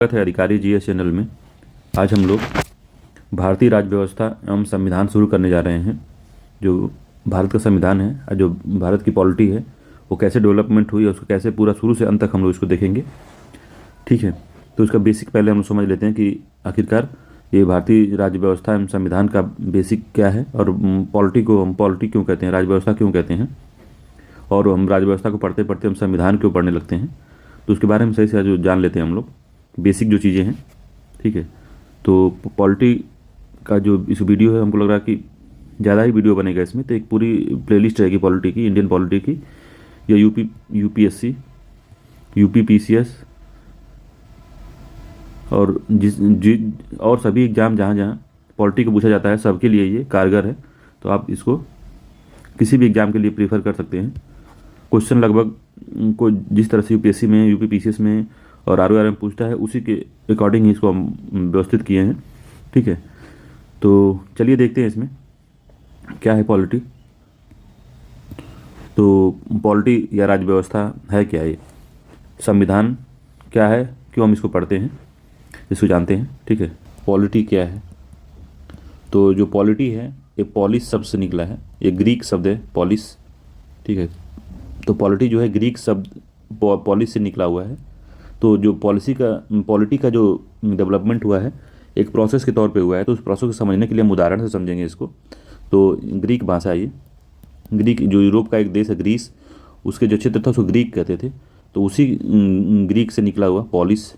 स्वागत है अधिकारी जीएस चैनल में। आज हम लोग भारतीय राज्य व्यवस्था एवं संविधान शुरू करने जा रहे हैं। जो भारत का संविधान है और जो भारत की पॉलिटी है वो कैसे डेवलपमेंट हुई और उसको कैसे पूरा शुरू से अंत तक हम लोग इसको देखेंगे। ठीक है, तो उसका बेसिक पहले हम लोग समझ लेते हैं कि आखिरकार ये भारतीय राज्य व्यवस्था एवं संविधान का बेसिक क्या है और पॉलिटी को हम पॉलिटी क्यों कहते हैं, राज्य व्यवस्था क्यों कहते हैं। और हम राज्य व्यवस्था को पढ़ते पढ़ते हम संविधान क्यों पढ़ने लगते हैं, तो उसके बारे में सही से जो जान लेते हैं हम लोग बेसिक जो चीज़ें हैं। ठीक है, तो पॉलिटी का जो इस वीडियो है हमको लग रहा है कि ज़्यादा ही वीडियो बनेगा इसमें, तो एक पूरी प्लेलिस्ट रहेगी पॉलिटी की, इंडियन पॉलिटी की, या यूपीएससी, यूपीपीसीएस और और सभी एग्ज़ाम जहाँ जहाँ पॉलिटी को पूछा जाता है सबके लिए ये कारगर है। तो आप इसको किसी भी एग्ज़ाम के लिए प्रीफर कर सकते हैं। क्वेश्चन लगभग को जिस तरह से यूपीएससी में, यूपीपीसीएस में और आरओआर में पूछता है उसी के अकॉर्डिंग ही इसको हम व्यवस्थित किए हैं। ठीक है, तो चलिए देखते हैं इसमें क्या है पॉलिटी। तो पॉलिटी या राज्य व्यवस्था है क्या, ये संविधान क्या है, क्यों हम इसको पढ़ते हैं, इसको जानते हैं। ठीक है, पॉलिटी क्या है। तो जो पॉलिटी है ये पॉलिस शब्द से निकला है, ये ग्रीक शब्द है पॉलिस। ठीक है, तो पॉलिटी जो है ग्रीक शब्द पॉलिस से निकला हुआ है। तो जो पॉलिटी का जो डेवलपमेंट हुआ है एक प्रोसेस के तौर पे हुआ है। तो उस प्रोसेस को समझने के लिए हम उदाहरण से समझेंगे इसको। तो ग्रीक भाषा, ये ग्रीक जो यूरोप का एक देश है ग्रीस, उसके जो क्षेत्र था उसको ग्रीक कहते थे। तो उसी ग्रीक से निकला हुआ पॉलिस,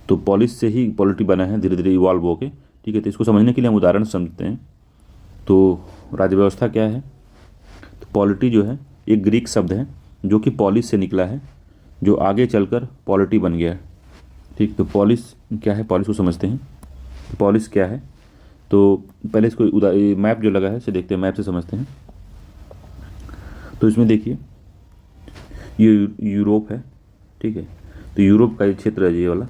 तो पॉलिस से ही पॉलिटी बना है धीरे धीरे इवॉल्व होके। ठीक है, तो इसको समझने के लिए हम उदाहरण समझते हैं। तो राज्य व्यवस्था क्या है, तो पॉलिटी जो है एक ग्रीक शब्द है जो कि पॉलिस से निकला है, जो आगे चलकर पॉलिटी बन गया है। ठीक, तो पॉलिस क्या है, पॉलिस को समझते हैं। पॉलिस क्या है, तो पहले इसको मैप जो लगा है इसे देखते हैं, मैप से समझते हैं। तो इसमें देखिए ये यूरोप है। ठीक है, तो यूरोप का ये क्षेत्र है, ये वाला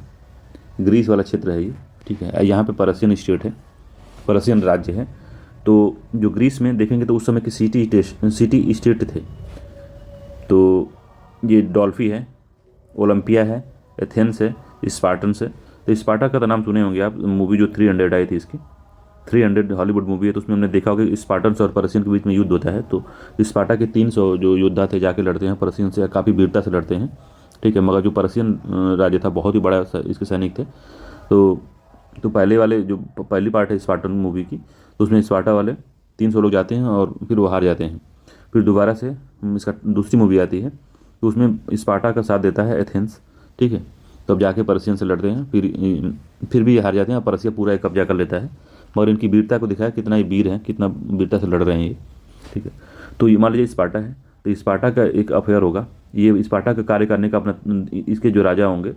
ग्रीस वाला क्षेत्र है ये। ठीक है, यहाँ पे पर्शियन स्टेट है, पर्शियन राज्य है। तो जो ग्रीस में देखेंगे तो उस समय के सिटी स्टेट थे। तो ये डॉल्फी है, ओलंपिया है, एथेंस है, स्पार्टन्स है। तो स्पार्टा का तो नाम सुने होंगे आप, मूवी जो 300 आई थी इसकी, 300 हॉलीवुड मूवी है। तो उसमें हमने देखा होगा कि स्पार्टन्स और पर्शियन के बीच में युद्ध होता है। तो स्पार्टा के 300 जो योद्धा थे जाके लड़ते हैं पर्शियन से, काफ़ी वीरता से लड़ते हैं। ठीक है, मगर जो पर्शियन राज्य था बहुत ही बड़ा इसके सैनिक थे। तो पहले वाले जो पहली पार्ट है स्पार्टन मूवी की, तो उसमें स्पार्टा वाले 300 लोग जाते हैं और फिर वो हार जाते हैं। फिर दोबारा से इसका दूसरी मूवी आती है, तो उसमें स्पार्टा का साथ देता है एथेंस। ठीक है, तब जाके पर्शियन से लड़ते हैं, फिर भी हार जाते हैं, पर्शिया पूरा एक कब्जा कर लेता है। मगर इनकी वीरता को दिखाया कितना ये वीर हैं, कितना वीरता से लड़ रहे हैं ये। ठीक है, तो ये मान लीजिए स्पार्टा है, तो स्पार्टा का एक अफेयर होगा। ये स्पार्टा का कार्य करने का अपना, इसके जो राजा होंगे,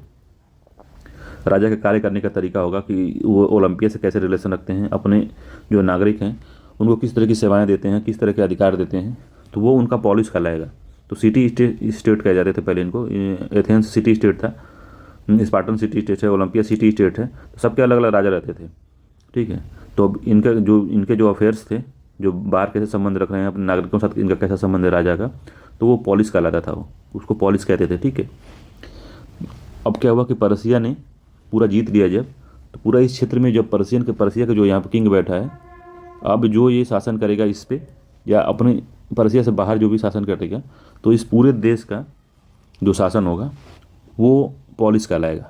राजा का कार्य करने का तरीका होगा कि वो ओलंपिया से कैसे रिलेशन रखते हैं, अपने जो नागरिक हैं उनको किस तरह की सेवाएं देते हैं, किस तरह के अधिकार देते हैं। तो वो उनका पॉलिस कहलाएगा। तो सिटी स्टेट कहे जाते थे पहले इनको। एथेंस सिटी स्टेट था, स्पार्टन सिटी स्टेट है, ओलंपिया सिटी स्टेट है। तो सबके अलग अलग राजा रहते थे। ठीक है, तो अब इनके जो अफेयर्स थे, जो बाहर कैसे संबंध रख रहे हैं अपने नागरिकों के साथ, इनका कैसा संबंध है राजा का, तो वो पॉलिस कहलाता था, वो उसको पॉलिस कहते थे। ठीक है, अब क्या हुआ कि पर्शिया ने पूरा जीत लिया जब, तो पूरा इस क्षेत्र में जब पर्शिया का जो यहाँ पर किंग बैठा है, अब जो ये शासन करेगा इस पे, या अपने पर्शिया से बाहर जो भी शासन करेगा, तो इस पूरे देश का जो शासन होगा वो पॉलिस कहलाएगा।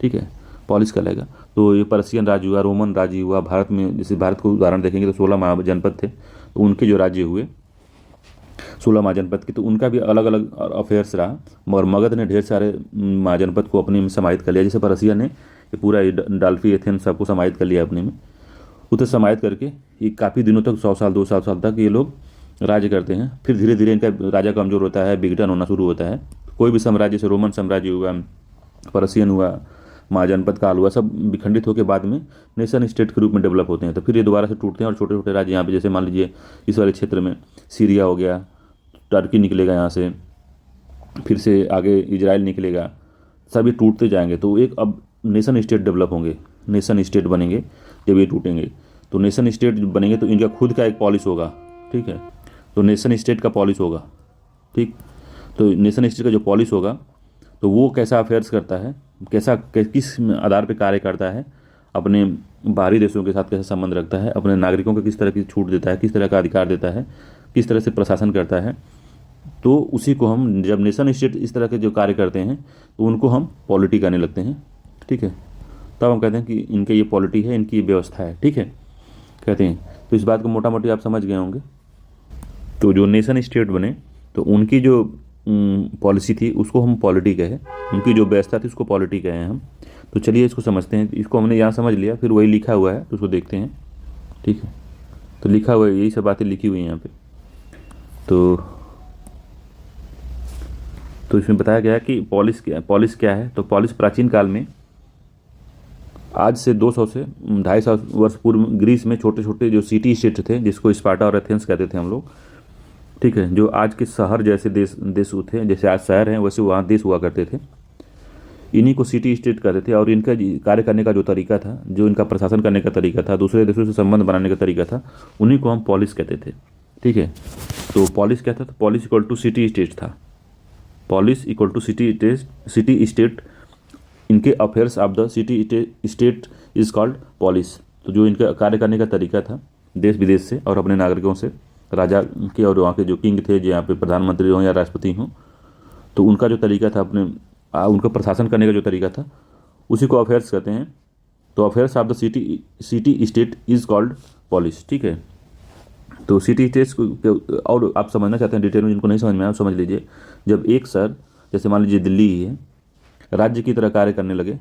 ठीक है, पॉलिस कहलाएगा। तो ये पर्शियन राज्य हुआ, रोमन राज्य हुआ। भारत में जैसे भारत को उदाहरण देखेंगे तो 16 महाजनपद थे, तो उनके जो राज्य हुए 16 महाजनपद के, तो उनका भी अलग अलग अफेयर्स रहा। मगर मगध ने ढेर सारे महाजनपद को अपने में समाहित कर लिया। जैसे पर्शिया ने ये पूरा डाल्फी, एथेंस सबको समाहित कर लिया अपने में। उसे समाहित करके ये काफ़ी दिनों तक, 100 साल 200 साल तक ये लोग राज्य करते हैं। फिर धीरे धीरे इनका राजा कमज़ोर होता है, विघटन होना शुरू होता है। कोई भी साम्राज्य, जैसे रोमन साम्राज्य हुआ, पर्शियन हुआ, महाजनपद काल हुआ, सब विखंडित होकर बाद में नेशन स्टेट के रूप में डेवलप होते हैं। तो फिर ये दोबारा से टूटते हैं और छोटे छोटे राज्य यहाँ पे, जैसे मान लीजिए इस वाले क्षेत्र में सीरिया हो गया, टर्की निकलेगा यहाँ से, फिर से आगे इजराइल निकलेगा, सब ये टूटते जाएंगे। तो एक अब नेशन स्टेट डेवलप होंगे, नेशन स्टेट बनेंगे जब ये टूटेंगे। तो नेशन स्टेट बनेंगे तो इनका खुद का एक पॉलिस होगा। ठीक है, तो नेशन स्टेट का पॉलिस होगा। ठीक, तो नेशन स्टेट का जो पॉलिस होगा तो वो कैसा अफेयर्स करता है, किस आधार पे कार्य करता है, अपने बाहरी देशों के साथ कैसा संबंध रखता है, अपने नागरिकों को किस तरह की छूट देता है, किस तरह का अधिकार देता है, किस तरह से प्रशासन करता है, तो उसी को हम, जब नेशन स्टेट इस तरह के जो कार्य करते हैं तो उनको हम पॉलिटी कहने लगते हैं। ठीक है, तब हम कहते हैं कि इनके ये पॉलिटी है, इनकी ये व्यवस्था है। ठीक है, कहते हैं। तो इस बात को मोटा मोटी आप समझ गए होंगे। तो जो नेशन स्टेट बने तो उनकी जो पॉलिसी थी उसको हम पॉलिटी कहे, उनकी जो व्यवस्था थी उसको पॉलिटी कहे हैं हम। तो चलिए इसको समझते हैं। इसको हमने यहाँ समझ लिया, फिर वही लिखा हुआ है तो उसको देखते हैं। ठीक है, तो लिखा हुआ है, यही सब बातें लिखी हुई हैं यहाँ पे। तो इसमें बताया गया है कि पॉलिस क्या है। तो पॉलिस प्राचीन काल में, आज से 200 से 250 वर्ष पूर्व ग्रीस में छोटे छोटे जो सिटी स्टेट थे, जिसको स्पार्टा और एथेंस कहते थे हम लोग। ठीक है, जो आज के शहर जैसे देश थे, जैसे आज शहर हैं वैसे वहाँ देश हुआ करते थे। इन्हीं को सिटी स्टेट कहते थे। और इनका कार्य करने का जो तरीका था, जो इनका प्रशासन करने का तरीका था, दूसरे देशों से संबंध बनाने का तरीका था, उन्हीं को हम पॉलिस कहते थे। ठीक है, तो पॉलिस क्या था? तो polis equal to city state था। Polis equal to city state, इनके affairs of the city state is called polis. तो जो इनका कार्य करने का तरीका था देश विदेश से और अपने नागरिकों से, राजा के और वहाँ के जो किंग थे, जो यहाँ पे प्रधानमंत्री हों या राष्ट्रपति हों, तो उनका जो तरीका था, उनका प्रशासन करने का जो तरीका था, उसी को अफेयर्स कहते हैं। तो affairs of the city state is called polis. ठीक है, तो सिटी स्टेट्स को और आप समझना चाहते हैं डिटेल में, जिनको नहीं समझ में आया समझ लीजिए। जब एक शहर, जैसे मान लीजिए दिल्ली ही है, राज्य की तरह कार्य करने लगे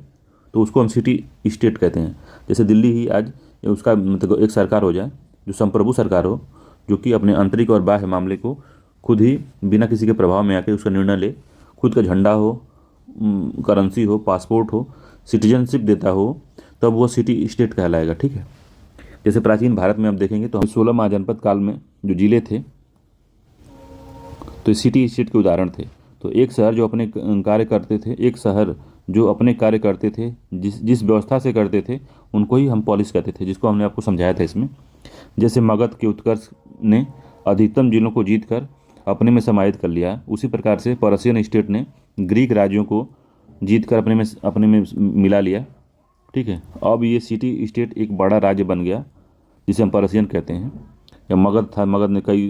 तो उसको हम सिटी स्टेट कहते हैं। जैसे दिल्ली ही आज उसका मतलब एक सरकार हो जाए, जो संप्रभु सरकार हो, जो कि अपने आंतरिक और बाह्य मामले को खुद ही बिना किसी के प्रभाव में आके उसका निर्णय ले, खुद का झंडा हो, करेंसी हो, पासपोर्ट हो, सिटीजनशिप देता हो, तब वो सिटी स्टेट कहलाएगा। ठीक है, जैसे प्राचीन भारत में आप देखेंगे तो 16 महाजनपद काल में जो जिले थे तो सिटी स्टेट के उदाहरण थे। तो एक शहर जो अपने कार्य करते थे, एक शहर जो अपने कार्य करते थे, जिस व्यवस्था से करते थे, उनको ही हम पॉलिस कहते थे, जिसको हमने आपको समझाया था इसमें। जैसे मगध के उत्कर्ष ने अधिकतम जिलों को जीत कर अपने में समाहित कर लिया, उसी प्रकार से पर्शियन स्टेट ने ग्रीक राज्यों को जीत कर अपने में मिला लिया। ठीक है, अब ये सिटी स्टेट एक बड़ा राज्य बन गया, जिसे हम पर्शियन कहते हैं। या मगध था, मगध ने कई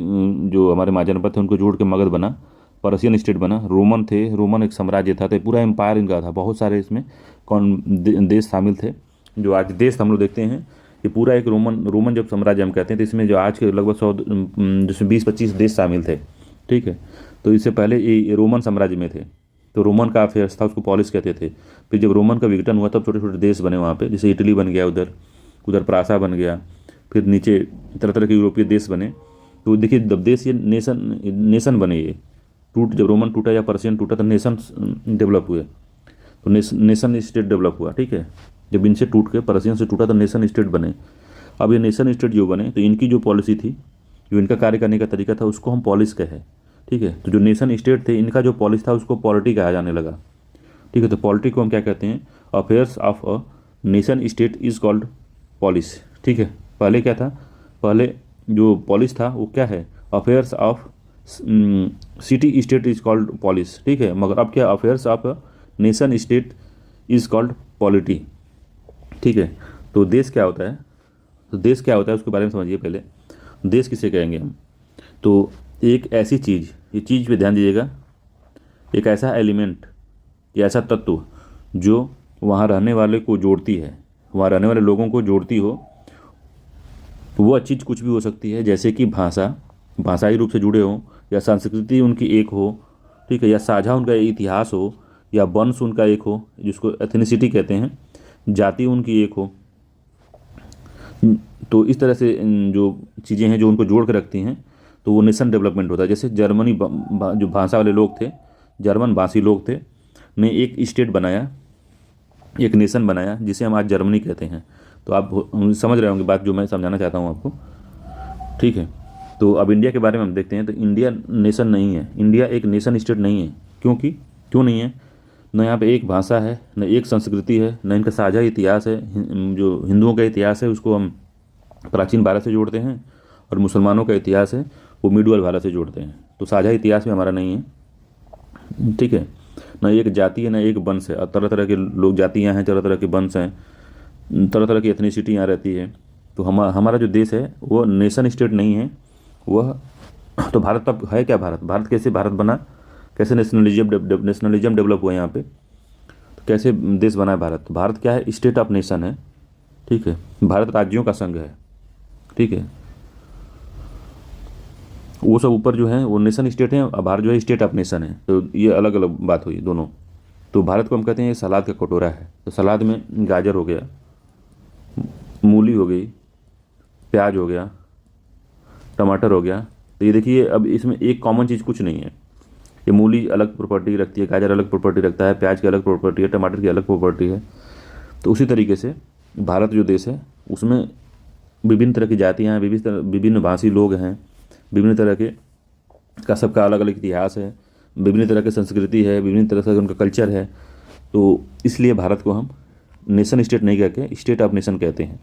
जो हमारे महाजनपद थे उनको जोड़ के मगध बना, पर्शियन स्टेट बना। रोमन थे, रोमन एक साम्राज्य था, तो पूरा एम्पायर इनका था, बहुत सारे इसमें देश शामिल थे। जो आज देश हम लोग देखते हैं, ये पूरा एक रोमन जब साम्राज्य हम कहते हैं, तो इसमें जो आज के लगभग 100 जिसमें 20-25 देश शामिल थे। ठीक है, तो इससे पहले ये रोमन साम्राज्य में थे, तो रोमन का अफेयर्स था, उसको पॉलिस कहते थे। फिर जब रोमन का विघटन हुआ तब छोटे छोटे देश बने वहाँ पे, जैसे इटली बन गया, उधर प्रासा बन गया, फिर नीचे तरह तरह के यूरोपीय देश बने। तो देखिए जब देश ये नेशन बने, ये जब रोमन टूटा या पर्शियन टूटा तो नेशन डेवलप हुए, तो नेशन स्टेट डेवलप हुआ। ठीक है, जब इनसे टूट के पर्शियन से टूटा तो नेशन स्टेट बने। अब ये नेशन स्टेट जो बने तो इनकी जो पॉलिसी थी, जो इनका कार्य करने का तरीका था, उसको हम पॉलिस कहे। ठीक है, तो जो नेशन स्टेट थे, इनका जो पॉलिस था उसको पॉलिटी कहा जाने लगा। ठीक है, तो पॉलिटी को हम क्या कहते हैं? Affairs of a nation state is called polis. ठीक है, पहले क्या था? पहले जो पॉलिस था वो क्या है? Affairs of city state is called polis. ठीक है, मगर अब क्या? Affairs of nation state is called polity. ठीक है, तो देश क्या होता है? तो देश क्या होता है उसके बारे में समझिए पहले। देश किसे कहेंगे हम? तो एक ऐसी चीज़, ये चीज़ पे ध्यान दीजिएगा, एक ऐसा एलिमेंट या ऐसा तत्व जो वहाँ रहने वाले को जोड़ती है, वहाँ रहने वाले लोगों को जोड़ती हो। वो चीज़ कुछ भी हो सकती है, जैसे कि भाषाई रूप से जुड़े हों, या संस्कृति उनकी एक हो। ठीक है, या साझा उनका इतिहास हो, या वंश उनका एक हो, जिसको एथनिसिटी कहते हैं, जाति उनकी एक हो। तो इस तरह से जो चीज़ें हैं जो उनको जोड़ कर रखती हैं, तो वो नेशन डेवलपमेंट होता है। जैसे जर्मनी जो भाषा वाले लोग थे, जर्मन भाषी लोग थे, ने एक स्टेट बनाया, एक नेशन बनाया, जिसे हम आज जर्मनी कहते हैं। तो आप समझ रहे होंगे बात जो मैं समझाना चाहता हूँ आपको। ठीक है, तो अब इंडिया के बारे में हम देखते हैं। तो इंडिया नेशन नहीं है, इंडिया एक नेशन स्टेट नहीं है। क्यों नहीं है? न यहाँ पे एक भाषा है, न एक संस्कृति है, न इनका साझा इतिहास है। जो हिंदुओं का इतिहास है उसको हम प्राचीन भारत से जोड़ते हैं, और मुसलमानों का इतिहास है वो मिडवल भारत से जोड़ते हैं। तो साझा इतिहास भी हमारा नहीं है। ठीक है, ना एक जाति है ना एक वंश है, और तरह तरह के लोग जातियाँ हैं, तरह तरह के वंश हैं, तरह तरह की एथनिसिटी यहाँ रहती है। तो हमारा जो देश है वो नेशन स्टेट नहीं है वह। तो भारत तब है क्या? भारत भारत कैसे भारत बना, कैसे नेशनलिज्म डेवलप हुआ यहाँ पे, तो कैसे देश बना है भारत? तो भारत क्या है? स्टेट ऑफ नेशन है, ठीक है। भारत राज्यों का संघ है, ठीक है। वो सब ऊपर जो है वो नेशन स्टेट है, और भारत जो है स्टेट ऑफ नेशन है। तो ये अलग अलग बात हुई दोनों। तो भारत को हम कहते हैं ये सलाद का कटोरा है। तो सलाद में गाजर हो गया, मूली हो गई, प्याज हो गया, टमाटर हो गया। तो ये देखिए अब इसमें एक कॉमन चीज़ कुछ नहीं है। ये मूली अलग प्रॉपर्टी रखती है, गाजर अलग प्रॉपर्टी रखता है, प्याज की अलग प्रॉपर्टी है, टमाटर की अलग प्रॉपर्टी है। तो उसी तरीके से भारत जो देश है उसमें विभिन्न तरह की जातियाँ हैं, विभिन्न भाषी लोग हैं, विभिन्न तरह के का सबका अलग अलग इतिहास है, विभिन्न तरह की संस्कृति है, विभिन्न तरह से उनका कल्चर है। तो इसलिए भारत को हम नेशन स्टेट नहीं कहते, स्टेट ऑफ नेशन कहते हैं।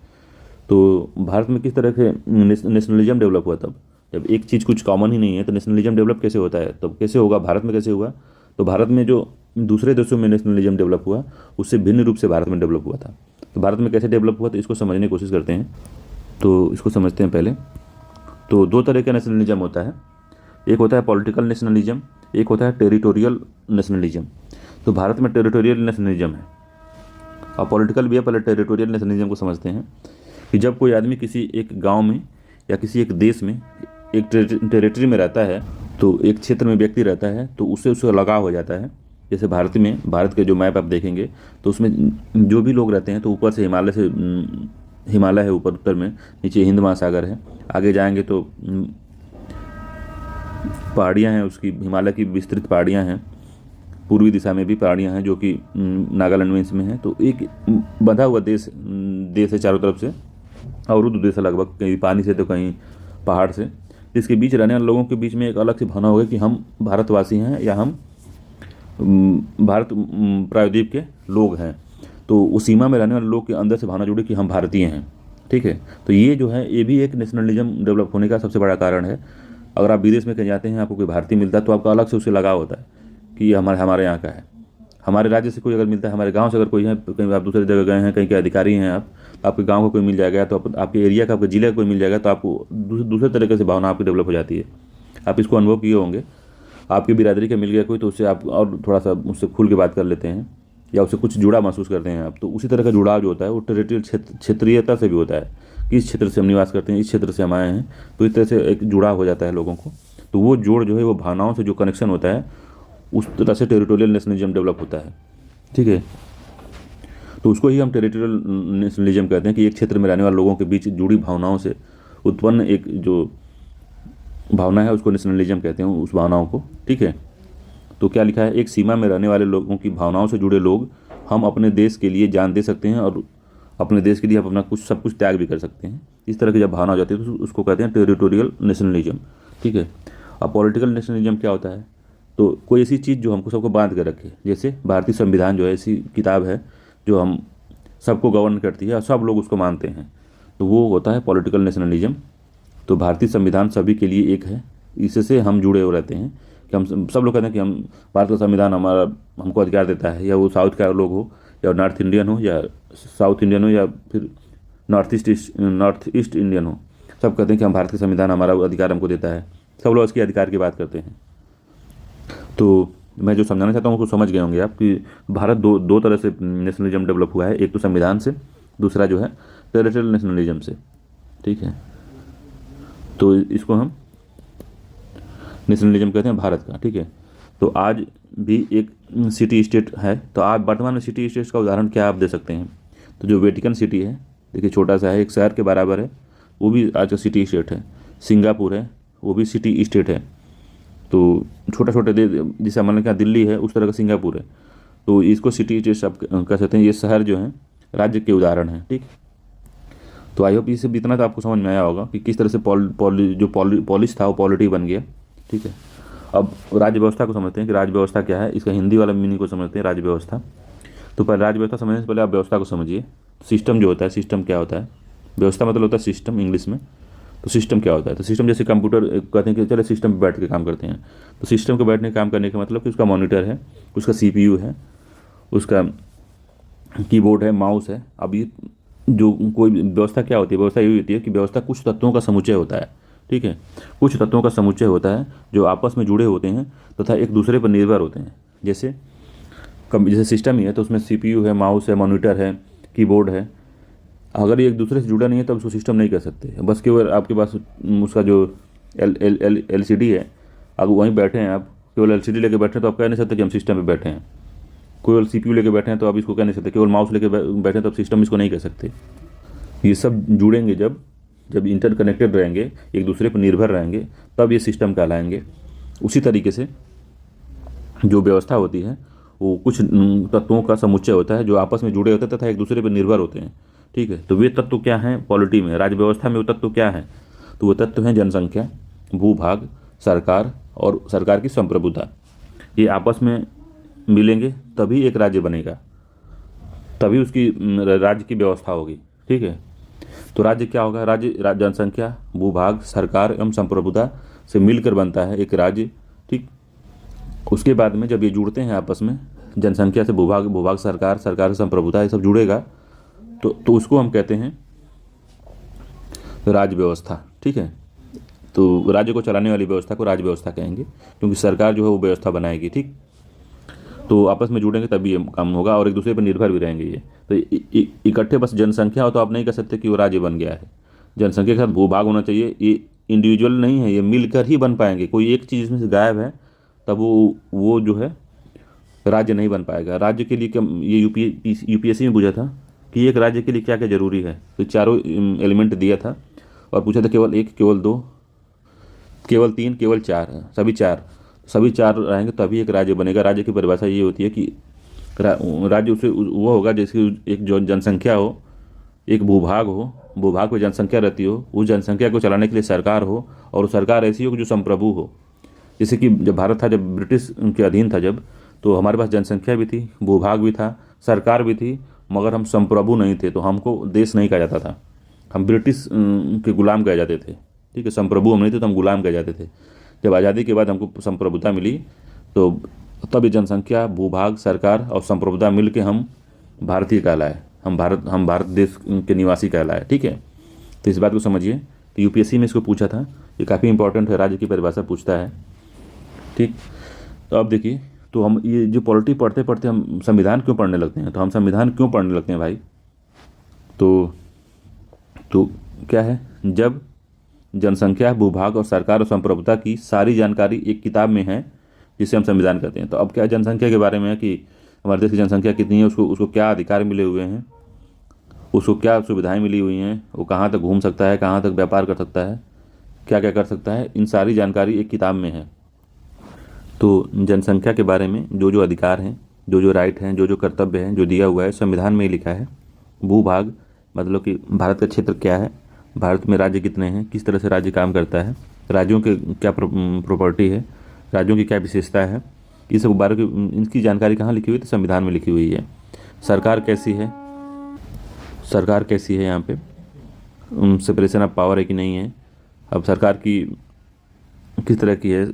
तो भारत में किस तरह से नेशनलिज्म डेवलप हुआ? तब जब एक चीज़ कुछ कॉमन ही नहीं है तो नेशनलिज्म डेवलप कैसे होता है? तब कैसे होगा? भारत में कैसे हुआ? तो भारत में जो दूसरे देशों में नेशनलिज्म डेवलप हुआ उससे भिन्न रूप से भारत में डेवलप हुआ था। तो भारत में कैसे डेवलप हुआ, तो इसको समझने की कोशिश करते हैं। तो इसको समझते हैं पहले। तो दो तरह का नेशनलिज्म होता है, एक होता है पॉलिटिकल नेशनलिज्म, एक होता है टेरिटोरियल नेशनलिज्म। तो भारत में टेरिटोरियल नेशनलिज्म है और पॉलिटिकल भी है। पहले टेरिटोरियल नेशनलिज्म को समझते हैं कि जब कोई आदमी किसी एक गांव में या किसी एक देश में एक टेरिटरी में रहता है, तो एक क्षेत्र में व्यक्ति रहता है तो उससे लगाव हो जाता है। जैसे भारत के जो मैप आप देखेंगे तो उसमें जो भी लोग रहते हैं तो ऊपर से हिमालय है, ऊपर उत्तर में, नीचे हिंद महासागर है, आगे जाएंगे तो पहाड़ियाँ हैं, उसकी हिमालय की विस्तृत पहाड़ियाँ हैं, पूर्वी दिशा में भी पहाड़ियाँ हैं जो कि नागालैंड में इसमें है। तो एक बंधा हुआ देश है चारों तरफ से, अवरुद्ध देश है लगभग, कहीं पानी से तो कहीं पहाड़ से। इसके बीच रहने वाले लोगों के बीच में एक अलग सी भावना होगी कि हम भारतवासी हैं या हम भारत प्रायद्वीप के लोग हैं। तो उस सीमा में रहने वाले लोग के अंदर से भावना जुड़ी कि हम भारतीय हैं, ठीक है। तो ये जो है ये भी एक नेशनलिज्म डेवलप होने का सबसे बड़ा कारण है। अगर आप विदेश में कहीं जाते हैं, आपको कोई भारतीय मिलता है तो आपका अलग से उससे लगाव होता है कि ये हमारे यहाँ का है। हमारे राज्य से कोई अगर मिलता है, हमारे गांव से अगर कोई है, कहीं आप दूसरी जगह गए हैं, कहीं के अधिकारी हैं आप, आपके गांव को कोई मिल जाएगा, तो आपके एरिया का, आपके जिले का कोई मिल जाएगा, तो आपको दूसरे तरीके से भावना आपकी डेवलप हो जाती है। आप इसको अनुभव किए होंगे, आपकी बिरादरी का मिल गया कोई, तो उससे आप और थोड़ा सा उससे खुल के बात कर लेते हैं या उससे कुछ जुड़ा महसूस करते हैं आप। तो उसी तरह का जुड़ाव जो होता है वो टेरिटोरियल क्षेत्रीयता से भी होता है कि इस क्षेत्र से हम निवास करते हैं, इस क्षेत्र से हम आए हैं, तो इस तरह से एक जुड़ाव हो जाता है लोगों को। तो वो जोड़ जो है वो भावनाओं से जो कनेक्शन होता है उस तरह से टेरिटोरियल नेशनलिज्म डेवलप होता है, ठीक है। तो उसको ही हम टेरिटोरियल नेशनलिज्म कहते हैं कि एक क्षेत्र में रहने वाले लोगों के बीच जुड़ी भावनाओं से उत्पन्न एक जो भावना है उसको नेशनलिज्म कहते हैं, उस भावनाओं को, ठीक है। तो क्या लिखा है? एक सीमा में रहने वाले लोगों की भावनाओं से जुड़े लोग हम अपने देश के लिए जान दे सकते हैं और अपने देश के लिए हम अपना सब कुछ त्याग भी कर सकते हैं। इस तरह की जब भावना हो जाती है तो उसको कहते हैं टेरिटोरियल नेशनलिज्म, ठीक है। अब पॉलिटिकल नेशनलिज्म क्या होता है? तो कोई ऐसी चीज़ जो हमको सबको बांध कर रखे, जैसे भारतीय संविधान जो है ऐसी किताब है जो हम सबको गवर्न करती है और सब लोग उसको मानते हैं, तो वो होता है पॉलिटिकल नेशनलिज्म। तो भारतीय संविधान सभी के लिए एक है, इससे हम जुड़े हुए रहते हैं कि हम सब लोग कहते हैं कि हम भारत का संविधान हमको अधिकार देता है, या वो साउथ का लोग हो या नॉर्थ इंडियन हो या साउथ इंडियन हो या फिर नॉर्थ ईस्ट इंडियन हो, सब कहते हैं कि हम भारत का संविधान हमारा अधिकार हमको देता है। सब लोग इसके अधिकार की बात करते हैं। तो मैं जो समझाना चाहता हूँ उसको समझ गए होंगे आप कि भारत दो तरह से नेशनलिज्म डेवलप हुआ है, एक तो संविधान से, दूसरा जो है टेरिटोरियल नेशनलिज्म से, ठीक है। तो इसको हम नेशनलिज्म कहते हैं भारत का, ठीक है। तो आज भी एक सिटी स्टेट है, तो आप वर्तमान में सिटी स्टेट का उदाहरण क्या आप दे सकते हैं? तो जो वेटिकन सिटी है, देखिए छोटा सा है, एक शहर के बराबर है, वो भी आज का सिटी स्टेट है। सिंगापुर है, वो भी सिटी स्टेट है। तो छोटा छोटा जैसे हमारे यहाँ दिल्ली है उस तरह का सिंगापुर है, तो इसको सिटी स्टेट आप कह सकते हैं। ये शहर जो है राज्य के उदाहरण हैं, ठीक। तो आई होप इससे इतना तो आपको समझ में आया होगा कि किस तरह से पॉलिश था वो पॉलिटी बन गया, ठीक है। अब राज्य व्यवस्था को समझते हैं कि राज्य व्यवस्था क्या है, इसका हिंदी वाला मीनिंग को समझते हैं राज्य व्यवस्था। तो पहले राज्य व्यवस्था समझने से पहले आप व्यवस्था को समझिए। सिस्टम जो होता है, सिस्टम क्या होता है? व्यवस्था मतलब होता है सिस्टम इंग्लिश में। तो सिस्टम क्या होता है? तो सिस्टम जैसे कंप्यूटर कहते हैं कि चलो सिस्टम पे बैठ के काम करते हैं, तो सिस्टम पे बैठने काम करने का मतलब कि उसका मॉनिटर है, उसका सीपीयू है, उसका कीबोर्ड है, माउस है। अब ये जो कोई व्यवस्था क्या होती है, व्यवस्था ये होती है कि व्यवस्था कुछ तत्वों का समुच्चय होता है, ठीक है। कुछ तत्वों का समुच्चय होता है जो आपस में जुड़े होते हैं तथा एक दूसरे पर निर्भर होते हैं। जैसे जैसे सिस्टम ही है तो उसमें सीपीयू है, माउस है, मॉनिटर है, कीबोर्ड है। अगर ये एक दूसरे से जुड़ा नहीं है तब उसको सिस्टम नहीं कह सकते। बस केवल आपके पास उसका जो एल सी डी है, अगर वहीं बैठे हैं, आप केवल एलसीडी लेके बैठे हैं तो आप कह नहीं सकते कि हम सिस्टम पे बैठे हैं। केवल सीपीयू लेके बैठे हैं तो आप इसको कह नहीं सकते। केवल माउस लेके बैठे हैं तो आप सिस्टम इसको नहीं कह सकते। ये सब जुड़ेंगे जब जब इंटरकनेक्टेड रहेंगे, एक दूसरे पर निर्भर रहेंगे, तब ये सिस्टम कहलाएंगे। उसी तरीके से जो व्यवस्था होती है वो कुछ तत्वों का समुच्चय होता है जो आपस में जुड़े होते हैं तथा एक दूसरे पर निर्भर होते हैं, ठीक है। तो वे तत्व क्या हैं पॉलिटी में, राज्य व्यवस्था में वो तत्व क्या हैं? तो वो तत्व हैं जनसंख्या, भूभाग, सरकार और सरकार की संप्रभुता। ये आपस में मिलेंगे तभी एक राज्य बनेगा, तभी उसकी राज्य की व्यवस्था होगी, ठीक है। तो राज्य क्या होगा? राज्य जनसंख्या, भूभाग, सरकार एवं संप्रभुता से मिलकर बनता है एक राज्य, ठीक। उसके बाद में जब ये जुड़ते हैं आपस में, जनसंख्या से भूभाग, भूभाग सरकार, सरकार से संप्रभुता, ये सब जुड़ेगा तो उसको हम कहते हैं राज्य व्यवस्था, ठीक है। तो राज्य को चलाने वाली व्यवस्था को राज्य व्यवस्था कहेंगे, क्योंकि सरकार जो है वो व्यवस्था बनाएगी, ठीक। तो आपस में जुड़ेंगे तभी ये काम होगा और एक दूसरे पर निर्भर भी रहेंगे ये। तो इकट्ठे बस जनसंख्या हो तो आप नहीं कह सकते कि वो राज्य बन गया है। जनसंख्या के साथ भूभाग होना चाहिए। ये इंडिविजुअल नहीं है, ये मिलकर ही बन पाएंगे। कोई एक चीज़ इसमें से गायब है तब वो जो है राज्य नहीं बन पाएगा। राज्य के लिए क्या, ये यूपीएससी में पूछा था कि एक राज्य के लिए क्या क्या जरूरी है, तो चारों एलिमेंट दिया था और पूछा था केवल एक, केवल दो, केवल तीन, केवल चार, सभी चार रहेंगे तभी एक राज्य बनेगा। राज्य की परिभाषा ये होती है कि राज्य उसे वो होगा जैसे एक जो जनसंख्या हो, एक भूभाग हो, भूभाग में जनसंख्या रहती हो, उस जनसंख्या को चलाने के लिए सरकार हो और वो सरकार ऐसी हो कि जो संप्रभु हो। जैसे कि जब भारत था, जब ब्रिटिश के अधीन था जब, तो हमारे पास जनसंख्या भी थी, भूभाग भी था, सरकार भी थी, मगर हम संप्रभु नहीं थे, तो हमको देश नहीं कहा जाता था। हम ब्रिटिश के गुलाम कहे जाते थे, ठीक है। संप्रभु हम नहीं थे तो हम गुलाम कहे जाते थे। जब आज़ादी के बाद हमको संप्रभुता मिली तो तब ये जनसंख्या, भूभाग, सरकार और संप्रभुता मिल के हम भारतीय कहलाए, हम भारत देश के निवासी कहलाए, ठीक है। तो इस बात को समझिए। तो यूपीएससी में इसको पूछा था, ये काफ़ी इंपॉर्टेंट है, राज्य की परिभाषा पूछता है, ठीक। तो अब देखिए, तो हम ये जो पॉलिटी पढ़ते पढ़ते हम संविधान क्यों पढ़ने लगते हैं? तो हम संविधान क्यों पढ़ने लगते हैं भाई? तो क्या है, जब जनसंख्या, भूभाग और सरकार और संप्रभुता की सारी जानकारी एक किताब में है जिसे हम संविधान कहते हैं। तो अब क्या जनसंख्या के बारे में है कि हमारे देश की जनसंख्या कितनी है, उसको क्या अधिकार मिले हुए हैं, उसको क्या सुविधाएं मिली हुई हैं, वो कहाँ तक घूम सकता है, कहाँ तक व्यापार कर सकता है, क्या क्या कर सकता है, इन सारी जानकारी एक किताब में है। तो जनसंख्या के बारे में जो जो अधिकार हैं, जो जो राइट हैं, जो जो कर्तव्य हैं, जो दिया हुआ है संविधान में ही लिखा है। भूभाग मतलब कि भारत का क्षेत्र क्या है, भारत में राज्य कितने हैं, किस तरह से राज्य काम करता है, राज्यों के क्या प्रॉपर्टी है, राज्यों की क्या विशेषता है, ये सब बारे की इनकी जानकारी कहाँ लिखी हुई है? तो संविधान में लिखी हुई है। सरकार कैसी है, सरकार कैसी है, यहाँ पे सेपरेशन ऑफ पावर है कि नहीं है, अब सरकार की किस तरह की है,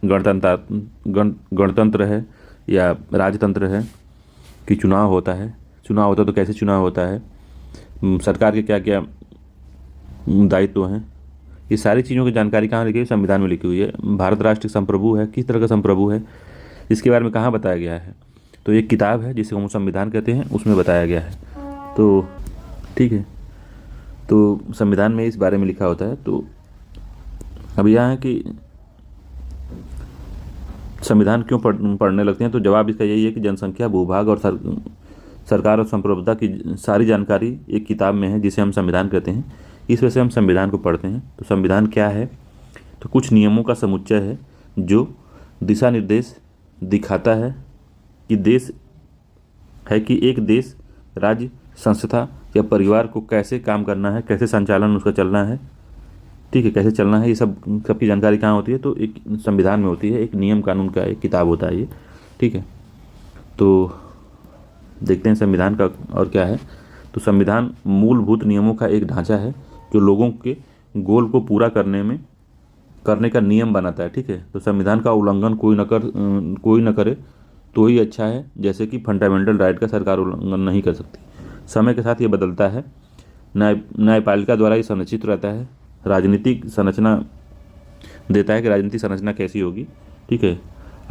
गणतंत्र है या राजतंत्र है, कि चुनाव होता है तो कैसे चुनाव होता है, सरकार के क्या क्या दायित्व हैं, ये सारी चीज़ों की जानकारी कहाँ लिखी हुई? संविधान में लिखी हुई है। भारत राष्ट्र संप्रभु है, किस तरह का संप्रभु है, इसके बारे में कहाँ बताया गया है? तो एक किताब है जिसे हम संविधान कहते हैं, उसमें बताया गया है। तो ठीक है, तो संविधान में इस बारे में लिखा होता है। तो अब यह है कि संविधान क्यों पढ़ने लगते हैं? तो जवाब इसका यही है कि जनसंख्या, भूभाग और सरकार और संप्रभुता की सारी जानकारी एक किताब में है जिसे हम संविधान कहते हैं। इस वजह से हम संविधान को पढ़ते हैं। तो संविधान क्या है? तो कुछ नियमों का समुच्चय है जो दिशा निर्देश दिखाता है कि देश है कि एक देश, राज्य, संस्था या परिवार को कैसे काम करना है, कैसे संचालन उसका चलना है, ठीक है, कैसे चलना है, ये सबकी जानकारी कहाँ होती है? तो एक संविधान में होती है। एक नियम कानून का एक किताब होता है ये, ठीक है। तो देखते हैं संविधान का और क्या है। तो संविधान मूलभूत नियमों का एक ढांचा है जो लोगों के गोल को पूरा करने का नियम बनाता है। ठीक है, तो संविधान का उल्लंघन कोई न करे तो ही अच्छा है, जैसे कि फंडामेंटल राइट का सरकार उल्लंघन नहीं कर सकती। समय के साथ ये बदलता है। न्यायपालिका द्वारा ये संरचित रहता है। राजनीतिक संरचना देता है कि राजनीतिक संरचना कैसी होगी। ठीक है,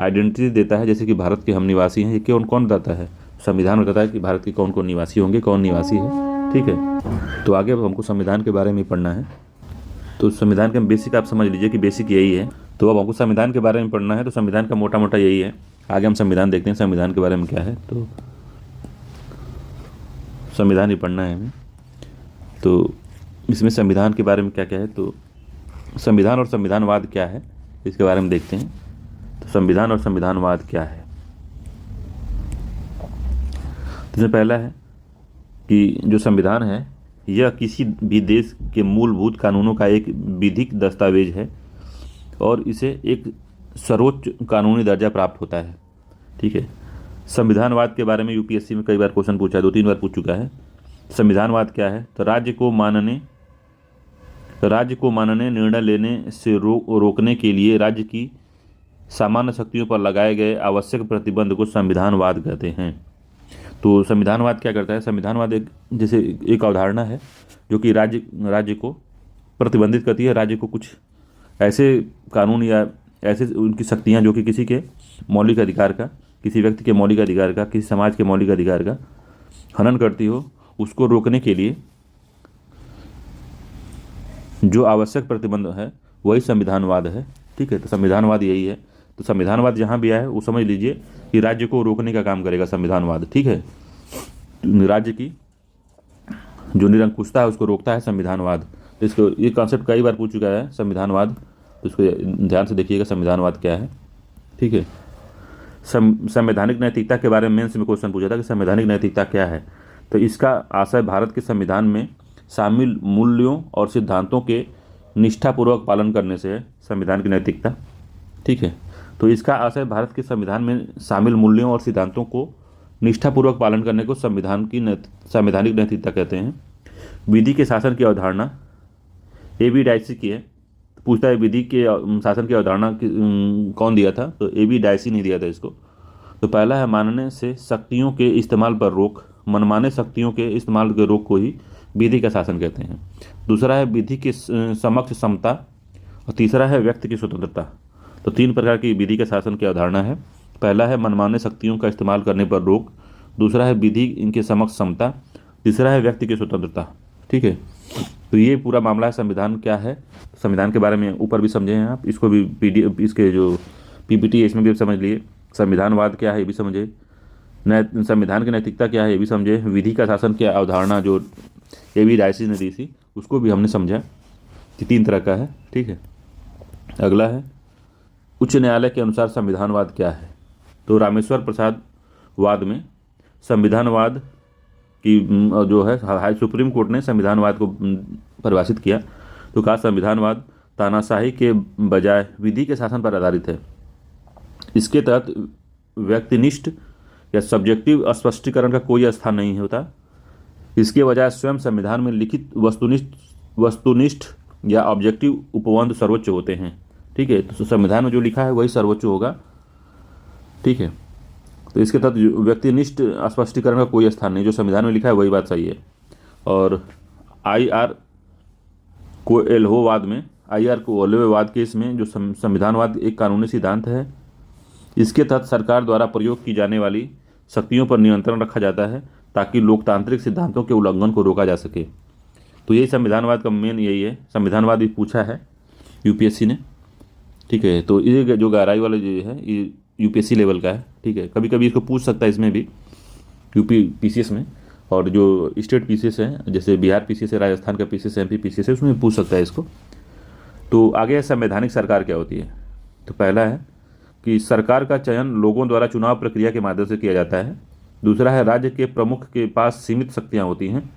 आइडेंटिटी देता है, जैसे कि भारत के हम निवासी हैं, ये कौन कौन बताता है? संविधान बताता है कि भारत के कौन कौन निवासी होंगे, कौन निवासी है। ठीक है, तो आगे अब हमको संविधान के बारे में पढ़ना है। तो संविधान के बेसिक आप समझ लीजिए कि बेसिक यही है। तो अब हमको संविधान के बारे में पढ़ना है, तो संविधान का मोटा मोटा यही है। आगे हम संविधान देखते हैं संविधान के बारे में क्या है। तो संविधान ही पढ़ना है हमें। तो इसमें संविधान के बारे में क्या क्या है, तो संविधान और संविधानवाद क्या है इसके बारे में देखते हैं। तो संविधान और संविधानवाद क्या है, इसमें पहला है कि जो संविधान है यह किसी भी देश के मूलभूत कानूनों का एक विधिक दस्तावेज है और इसे एक सर्वोच्च कानूनी दर्जा प्राप्त होता है। ठीक है, संविधानवाद के बारे में यूपीएससी में कई बार क्वेश्चन पूछा है, 2-3 बार पूछ चुका है। संविधानवाद क्या है, तो राज्य को मानने निर्णय लेने से रोकने के लिए राज्य की सामान्य शक्तियों पर लगाए गए आवश्यक प्रतिबंध को संविधानवाद कहते हैं। तो संविधानवाद क्या करता है, संविधानवाद एक अवधारणा है जो कि राज्य को प्रतिबंधित करती है। राज्य को कुछ ऐसे कानून या ऐसे उनकी शक्तियां जो कि किसी के मौलिक अधिकार का, किसी व्यक्ति के मौलिक अधिकार का, किसी समाज के मौलिक अधिकार का हनन करती हो, उसको रोकने के लिए जो आवश्यक प्रतिबंध है वही संविधानवाद है। ठीक है, तो संविधानवाद यही है। तो संविधानवाद जहाँ भी आया है वो समझ लीजिए कि राज्य को रोकने का काम करेगा संविधानवाद। ठीक है, राज्य की जो निरंकुशता है उसको रोकता है संविधानवाद। तो इसको ये कॉन्सेप्ट कई बार पूछ चुका है संविधानवाद, तो इसको ध्यान से देखिएगा संविधानवाद क्या है। ठीक है, संवैधानिक नैतिकता के बारे में मेंस में क्वेश्चन पूछा था कि संवैधानिक नैतिकता क्या है। तो इसका आशय भारत के संविधान में शामिल मूल्यों और सिद्धांतों के निष्ठापूर्वक पालन करने से है संविधान की नैतिकता। ठीक है, तो इसका आशय भारत के संविधान में शामिल मूल्यों और सिद्धांतों को निष्ठापूर्वक पालन करने को संवैधानिक नैतिकता कहते हैं। विधि के शासन की अवधारणा A.B. डायसी की है। पूछता है विधि के शासन की अवधारणा कौन दिया था, तो A.B. डायसी ने दिया था इसको। तो पहला है मानने से शक्तियों के इस्तेमाल पर रोक, मनमाने शक्तियों के इस्तेमाल के रोक को ही विधि का शासन कहते हैं। दूसरा है विधि के समक्ष समता और तीसरा है व्यक्ति की स्वतंत्रता। तो 3 प्रकार की विधि के शासन की अवधारणा है। पहला है मनमाने शक्तियों का इस्तेमाल करने पर रोक, दूसरा है विधि इनके समक्ष समता, तीसरा है व्यक्ति की स्वतंत्रता। ठीक है, तो ये पूरा मामला है संविधान क्या है। संविधान के बारे में ऊपर भी समझे हैं आप, इसको भी PDF इसके जो PPT है इसमें भी समझ लिए। संविधानवाद क्या है ये भी समझे, संविधान की नैतिकता क्या है ये भी समझे, विधि का शासन की अवधारणा जो A.B. डायसी ने दी थी उसको भी हमने समझा कि 3 तरह का है। ठीक है, अगला है उच्च न्यायालय के अनुसार संविधानवाद क्या है। तो रामेश्वर प्रसाद वाद में संविधानवाद की जो है हाई सुप्रीम कोर्ट ने संविधानवाद को परिभाषित किया। तो कहा संविधानवाद तानाशाही के बजाय विधि के शासन पर आधारित है। इसके तहत व्यक्तिनिष्ठ या सब्जेक्टिव स्पष्टीकरण का कोई स्थान नहीं होता। इसके बजाय स्वयं संविधान में लिखित वस्तुनिष्ठ या ऑब्जेक्टिव उपबंध सर्वोच्च होते हैं। ठीक है, तो संविधान में जो लिखा है वही सर्वोच्च होगा। ठीक है, तो इसके तहत व्यक्तिनिष्ठ स्पष्टीकरण का कोई स्थान नहीं, जो संविधान में लिखा है वही बात सही है। और IR कोएल्होवाद के इसमें जो संविधानवाद एक कानूनी सिद्धांत है। इसके तहत सरकार द्वारा प्रयोग की जाने वाली शक्तियों पर नियंत्रण रखा जाता है ताकि लोकतांत्रिक सिद्धांतों के उल्लंघन को रोका जा सके। तो यही संविधानवाद का मेन यही है। संविधानवाद भी पूछा है यूपीएससी ने। ठीक है, तो ये जो गहराई वाला जो है ये यूपीएससी लेवल का है। ठीक है, कभी कभी इसको पूछ सकता है इसमें भी यूपी PCS में, और जो स्टेट PCS है जैसे बिहार PCS है, राजस्थान का PCS है, MP PCS है, उसमें पूछ सकता है इसको। तो आगे संवैधानिक सरकार क्या होती है। तो पहला है कि सरकार का चयन लोगों द्वारा चुनाव प्रक्रिया के माध्यम से किया जाता है। दूसरा है राज्य के प्रमुख के पास सीमित शक्तियाँ होती हैं।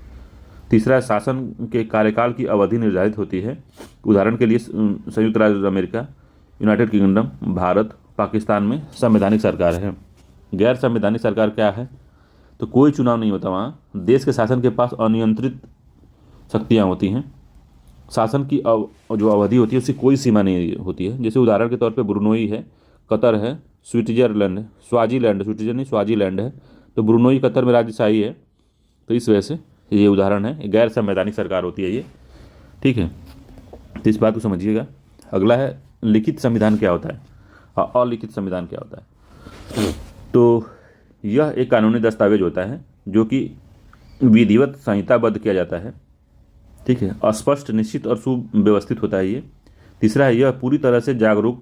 तीसरा है शासन के कार्यकाल की अवधि निर्धारित होती है। उदाहरण के लिए संयुक्त राज्य America, United kingdom, Bharat, Pakistan में संवैधानिक सरकार है। गैर संवैधानिक सरकार क्या है, तो कोई चुनाव नहीं होता वहाँ। देश के शासन के पास अनियंत्रित शक्तियाँ होती हैं। शासन की जो अवधि होती है उसकी कोई सीमा नहीं होती है। जैसे उदाहरण के तौर पे ब्रुनोई है, कतर है, स्विट्जरलैंड है, स्वाजीलैंड, स्विट्जरलैंड नहीं स्वाजीलैंड है। तो ब्रुनोई कतर में राजशाही है, तो इस वजह से ये उदाहरण है, गैर संवैधानिक सरकार होती है ये, ठीक है। तो इस बात को समझिएगा। अगला है लिखित संविधान क्या होता है, अलिखित संविधान क्या होता है। तो यह एक कानूनी दस्तावेज होता है जो कि विधिवत संहिताबद्ध किया जाता है, ठीक है, अस्पष्ट, निश्चित और सुव्यवस्थित होता है ये। तीसरा है यह पूरी तरह से जागरूक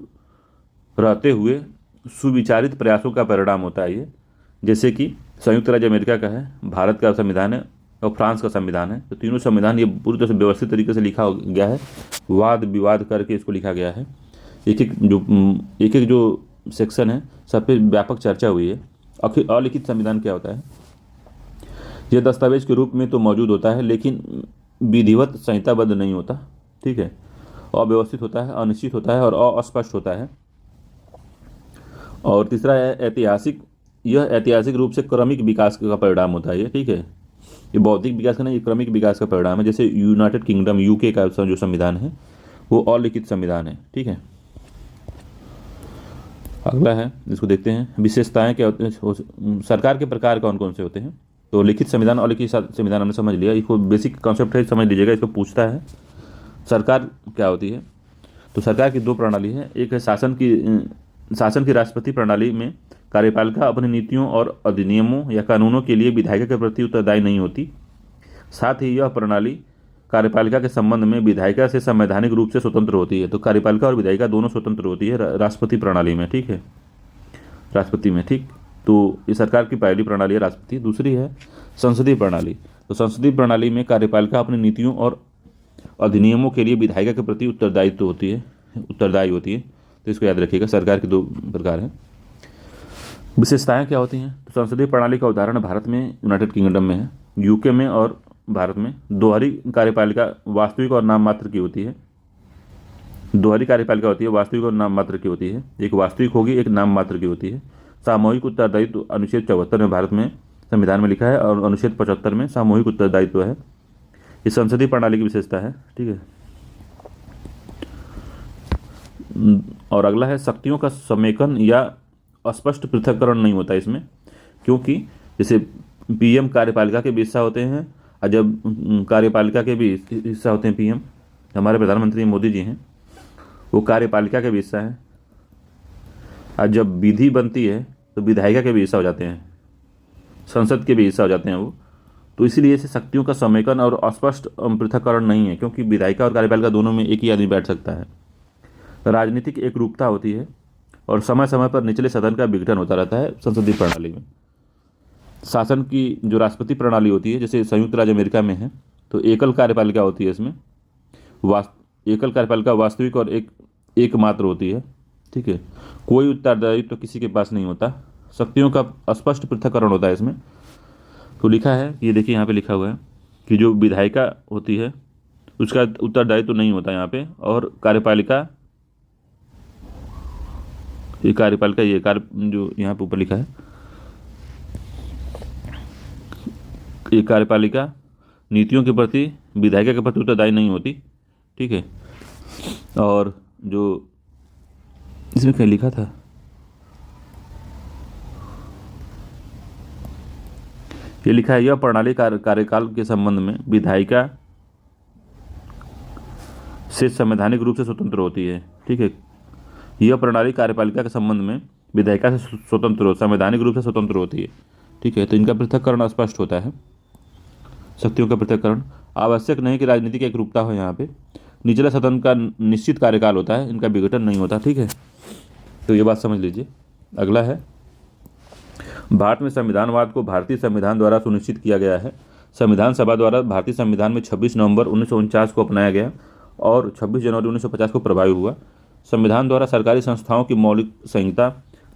रहते हुए सुविचारित प्रयासों का परिणाम होता है ये। जैसे कि संयुक्त राज्य अमेरिका का है, भारत का संविधान है और फ्रांस का संविधान है। तो तीनों संविधान ये पूरी तरह से व्यवस्थित तरीके से लिखा गया है, वाद विवाद करके इसको लिखा गया है। एक एक जो सेक्शन है सब पे व्यापक चर्चा हुई है। आखिर अलिखित संविधान क्या होता है। यह दस्तावेज के रूप में तो मौजूद होता है लेकिन विधिवत संहिताबद्ध नहीं होता, ठीक है, अव्यवस्थित होता है, अनिश्चित होता है और अस्पष्ट होता है। और तीसरा है ऐतिहासिक, यह ऐतिहासिक रूप से क्रमिक विकास का परिणाम होता है ये, ठीक है। ये बौद्धिक विकास का नहीं, ये क्रमिक विकास का परिणाम है। जैसे यूनाइटेड किंगडम यूके का जो संविधान है वो अलिखित संविधान है, ठीक है। अगला है, इसको देखते हैं, विशेषताएं क्या होती हैं, सरकार के प्रकार कौन कौन से होते हैं। तो लिखित संविधान और लिखित संविधान हमने समझ लिया, इसको बेसिक कॉन्सेप्ट है, समझ लीजिएगा। इसको पूछता है सरकार क्या होती है। तो सरकार की दो प्रणाली है, एक है शासन की राष्ट्रपति प्रणाली में कार्यपालिका अपनी नीतियों और अधिनियमों या कानूनों के लिए विधायिका के प्रति उत्तरदायी नहीं होती। साथ ही यह प्रणाली कार्यपालिका के संबंध में विधायिका से संवैधानिक रूप से स्वतंत्र होती है। तो कार्यपालिका और विधायिका दोनों स्वतंत्र होती है राष्ट्रपति प्रणाली में, ठीक है, राष्ट्रपति में, ठीक। तो ये सरकार की पहली प्रणाली है राष्ट्रपति। दूसरी है संसदीय प्रणाली। तो संसदीय प्रणाली में कार्यपालिका अपनी नीतियों और अधिनियमों के लिए विधायिका के प्रति उत्तरदायी होती है। तो इसको याद रखिएगा, सरकार के दो प्रकार हैं। विशेषताएं क्या होती हैं। तो संसदीय प्रणाली का उदाहरण भारत में यूनाइटेड किंगडम में है, यूके में और भारत में दोहरी कार्यपालिका वास्तविक और नाम मात्र की होती है। दोहरी कार्यपालिका होती है, वास्तविक और नाम मात्र की होती है। एक वास्तविक होगी, एक नाम मात्र की होती है। सामूहिक उत्तरदायित्व अनुच्छेद 74 में भारत में संविधान में लिखा है और अनुच्छेद 75 में सामूहिक उत्तरदायित्व है। ये संसदीय प्रणाली की विशेषता है, ठीक है। और अगला है शक्तियों का समेकन या अस्पष्ट पृथक्करण नहीं होता इसमें, क्योंकि जैसे पीएम कार्यपालिका के भी हिस्सा होते हैं और जब कार्यपालिका के भी हिस्सा होते हैं पीएम, हमारे प्रधानमंत्री मोदी जी हैं, वो कार्यपालिका के भी हिस्सा हैं। और जब विधि बनती है तो विधायिका के भी हिस्सा हो जाते हैं, संसद के भी हिस्सा हो जाते हैं वो। तो इसीलिए इसे शक्तियों का समेकन और अस्पष्ट पृथक्करण नहीं है, क्योंकि विधायिका और कार्यपालिका दोनों में एक ही आदमी बैठ सकता है। राजनीतिक एकरूपता होती है और समय समय पर निचले सदन का विघटन होता रहता है संसदीय प्रणाली में। शासन की जो राष्ट्रपति प्रणाली होती है, जैसे संयुक्त राज्य अमेरिका में है, तो एकल कार्यपालिका होती है इसमें। एकल कार्यपालिका वास्तविक और एकमात्र होती है, ठीक है। कोई उत्तरदायित्व तो किसी के पास नहीं होता। शक्तियों का स्पष्ट पृथक्करण होता है इसमें। तो लिखा है, ये देखिए यहाँ पे लिखा हुआ है कि जो विधायिका होती है उसका उत्तरदायित्व तो नहीं होता यहाँ पे, और कार्यपालिका ये जो यहाँ पे ऊपर लिखा है, ये कार्यपालिका नीतियों के प्रति विधायिका के प्रति उत्तरदायी नहीं होती, ठीक है। और जो इसमें क्या लिखा था, ये लिखा है यह प्रणाली कार्यकाल के संबंध में विधायिका से संवैधानिक रूप से स्वतंत्र होती है, ठीक है। यह प्रणाली कार्यपालिका के संबंध में विधायिका से संवैधानिक रूप से स्वतंत्र होती है, ठीक है। तो इनका पृथक्करण स्पष्ट होता है। शक्तियों का पृथक्करण आवश्यक नहीं कि राजनीतिक एकरूपता हो। यहाँ पे निचले सदन का निश्चित कार्यकाल होता है, इनका विघटन नहीं होता, ठीक है। तो ये बात समझ लीजिए। अगला है, भारत में संविधानवाद को भारतीय संविधान द्वारा सुनिश्चित किया गया है। संविधान सभा द्वारा भारतीय संविधान में 26 नवंबर 1949 को अपनाया गया और 26 जनवरी 1950 को प्रभावी हुआ। संविधान द्वारा सरकारी संस्थाओं की मौलिक संहिता,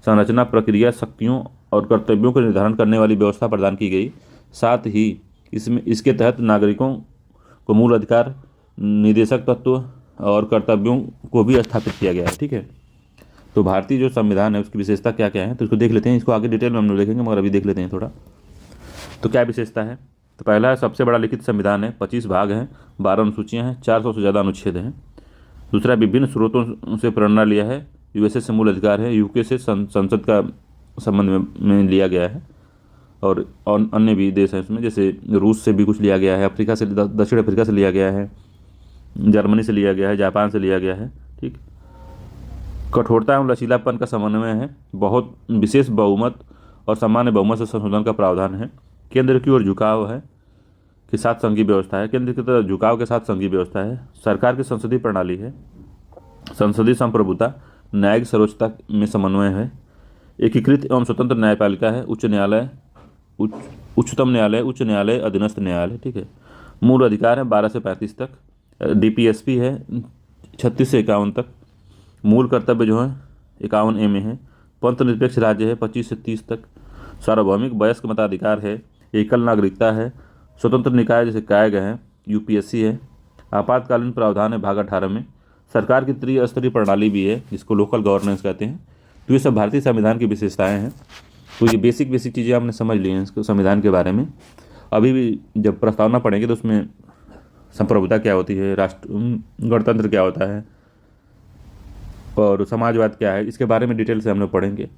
संरचना, प्रक्रिया, शक्तियों और कर्तव्यों का निर्धारण करने वाली व्यवस्था प्रदान की गई। साथ ही इसके तहत नागरिकों को मूल अधिकार, निर्देशक तत्व और कर्तव्यों को भी स्थापित किया गया है, ठीक है। तो भारतीय जो संविधान है उसकी विशेषता क्या क्या है, तो इसको देख लेते हैं। इसको आगे डिटेल में हम लोग देखेंगे, मगर अभी देख लेते हैं थोड़ा। तो क्या विशेषता है। तो पहला है सबसे बड़ा लिखित संविधान है, 25 भाग हैं, 12 अनुसूचियाँ हैं, 400 से ज़्यादा अनुच्छेद हैं। दूसरा विभिन्न स्रोतों से प्रेरणा लिया है, यूएसए से मूल अधिकार है, यूके से संसद का संबंध में लिया गया है, और अन्य भी देश हैं इसमें, जैसे रूस से भी कुछ लिया गया है, अफ्रीका से, दक्षिण अफ्रीका से लिया गया है, जर्मनी से लिया गया है, जापान से लिया गया है। ठीक, कठोरता एवं लचीलापन का समन्वय है, बहुत विशेष बहुमत और सामान्य बहुमत से संशोधन का प्रावधान है, केंद्र की ओर झुकाव है के साथ संघीय व्यवस्था है, केंद्र की तरफ झुकाव के साथ संघीय व्यवस्था है, सरकार की संसदीय प्रणाली है, संसदीय संप्रभुता, न्यायिक सर्वोच्चता में समन्वय है, एकीकृत एवं स्वतंत्र न्यायपालिका है, उच्च न्यायालय, उच्चतम न्यायालय, उच्च न्यायालय, अधीनस्थ न्यायालय। ठीक है, मूल अधिकार है 12 से 35 तक, डीपीएसपी है 36 से 51 तक, मूल कर्तव्य जो है 51A में है, पंथ निरपेक्ष राज्य है 25 से 30 तक, सार्वभौमिक वयस्क मताधिकार है, एकल नागरिकता है, स्वतंत्र निकाय जैसे कायग हैं, यूपीएससी है, आपातकालीन प्रावधान है भाग 18 में, सरकार की त्रिस्तरीय प्रणाली भी है जिसको लोकल गवर्नेंस कहते हैं। तो ये सब भारतीय संविधान की विशेषताएं हैं। तो ये बेसिक चीज़ें आपने समझ ली हैं इसको संविधान के बारे में। अभी भी जब प्रस्तावना पढ़ेंगे तो उसमें संप्रभुता क्या होती है, राष्ट्र गणतंत्र क्या होता है और समाजवाद क्या है, इसके बारे में डिटेल से हम लोग पढ़ेंगे।